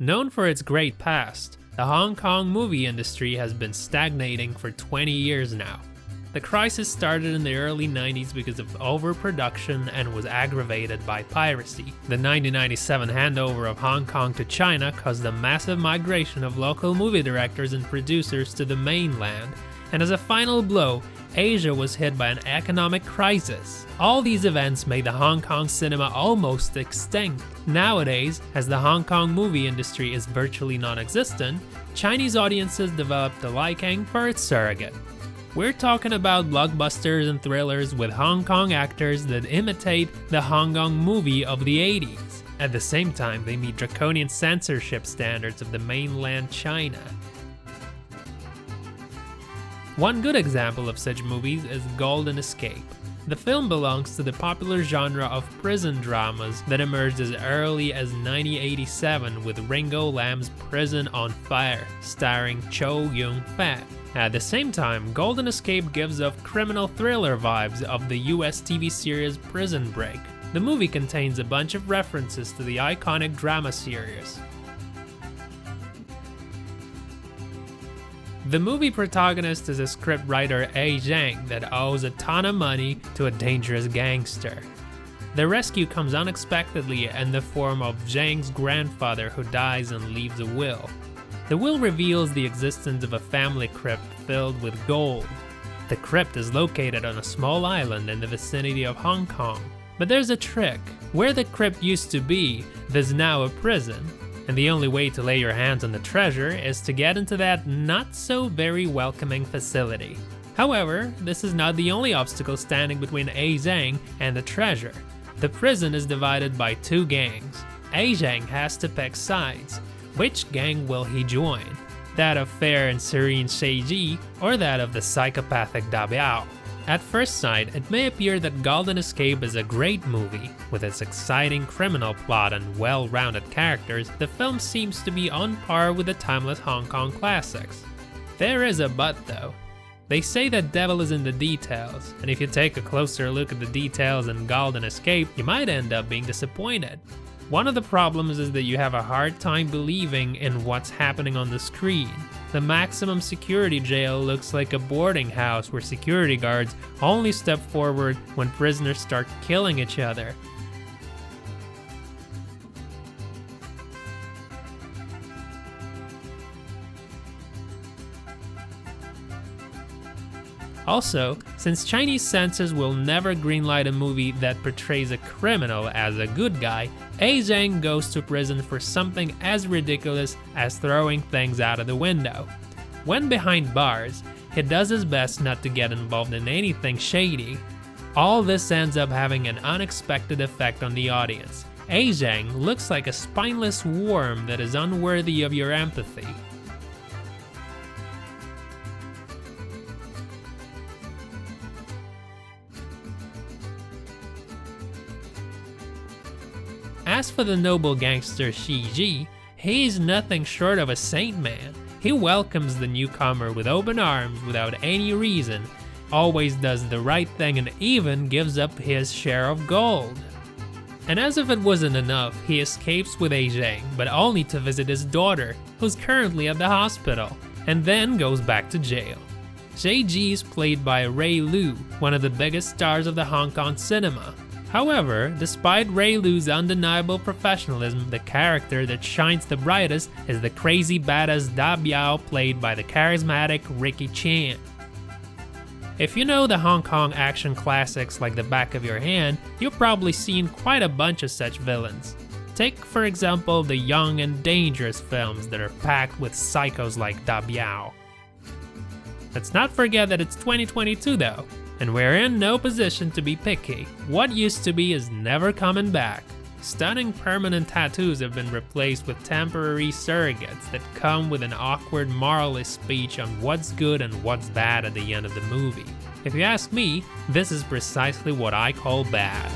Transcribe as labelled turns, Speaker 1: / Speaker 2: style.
Speaker 1: Known for its great past, the Hong Kong movie industry has been stagnating for 20 years now. The crisis started in the early 90s because of overproduction and was aggravated by piracy. The 1997 handover of Hong Kong to China caused a massive migration of local movie directors and producers to the mainland, and as a final blow, Asia was hit by an economic crisis. All these events made the Hong Kong cinema almost extinct. Nowadays, as the Hong Kong movie industry is virtually non-existent, Chinese audiences developed a liking for its surrogate. We're talking about blockbusters and thrillers with Hong Kong actors that imitate the Hong Kong movie of the 80s. At the same time, they meet draconian censorship standards of the mainland China. One good example of such movies is Golden Escape. The film belongs to the popular genre of prison dramas that emerged as early as 1987 with Ringo Lam's Prison on Fire, starring Cheung Feng. At the same time, Golden Escape gives off criminal thriller vibes of the US TV series Prison Break. The movie contains a bunch of references to the iconic drama series. The movie protagonist is a scriptwriter A. Zhang that owes a ton of money to a dangerous gangster. The rescue comes unexpectedly in the form of Zhang's grandfather who dies and leaves a will. The will reveals the existence of a family crypt filled with gold. The crypt is located on a small island in the vicinity of Hong Kong. But there's a trick. Where the crypt used to be, there's now a prison. And the only way to lay your hands on the treasure is to get into that not so very welcoming facility. However, this is not the only obstacle standing between A. Zhang and the treasure. The prison is divided by two gangs. A. Zhang has to pick sides. Which gang will he join? That of fair and serene Sheiji, or that of the psychopathic Da Biao? At first sight, it may appear that Golden Escape is a great movie. With its exciting criminal plot and well-rounded characters, the film seems to be on par with the timeless Hong Kong classics. There is a but though. They say that devil is in the details, and if you take a closer look at the details in Golden Escape, you might end up being disappointed. One of the problems is that you have a hard time believing in what's happening on the screen. The maximum security jail looks like a boarding house where security guards only step forward when prisoners start killing each other. Also, since Chinese censors will never greenlight a movie that portrays a criminal as a good guy, A. Zhang goes to prison for something as ridiculous as throwing things out of the window. When behind bars, he does his best not to get involved in anything shady. All this ends up having an unexpected effect on the audience. A. Zhang looks like a spineless worm that is unworthy of your empathy. As for the noble gangster Sheiji, he's nothing short of a saint man. He welcomes the newcomer with open arms without any reason, always does the right thing and even gives up his share of gold. And as if it wasn't enough, he escapes with A. Zhang, but only to visit his daughter, who's currently at the hospital, and then goes back to jail. Sheiji is played by Ray Liu, one of the biggest stars of the Hong Kong cinema. However, despite Ray Liu's undeniable professionalism, the character that shines the brightest is the crazy badass Da Biao played by the charismatic Wei-Qiang. If you know the Hong Kong action classics like the back of your hand, you've probably seen quite a bunch of such villains. Take, for example, the Young and Dangerous films that are packed with psychos like Da Biao. Let's not forget that it's 2022 though. And we're in no position to be picky. What used to be is never coming back. Stunning permanent tattoos have been replaced with temporary surrogates that come with an awkward moralist speech on what's good and what's bad at the end of the movie. If you ask me, this is precisely what I call bad.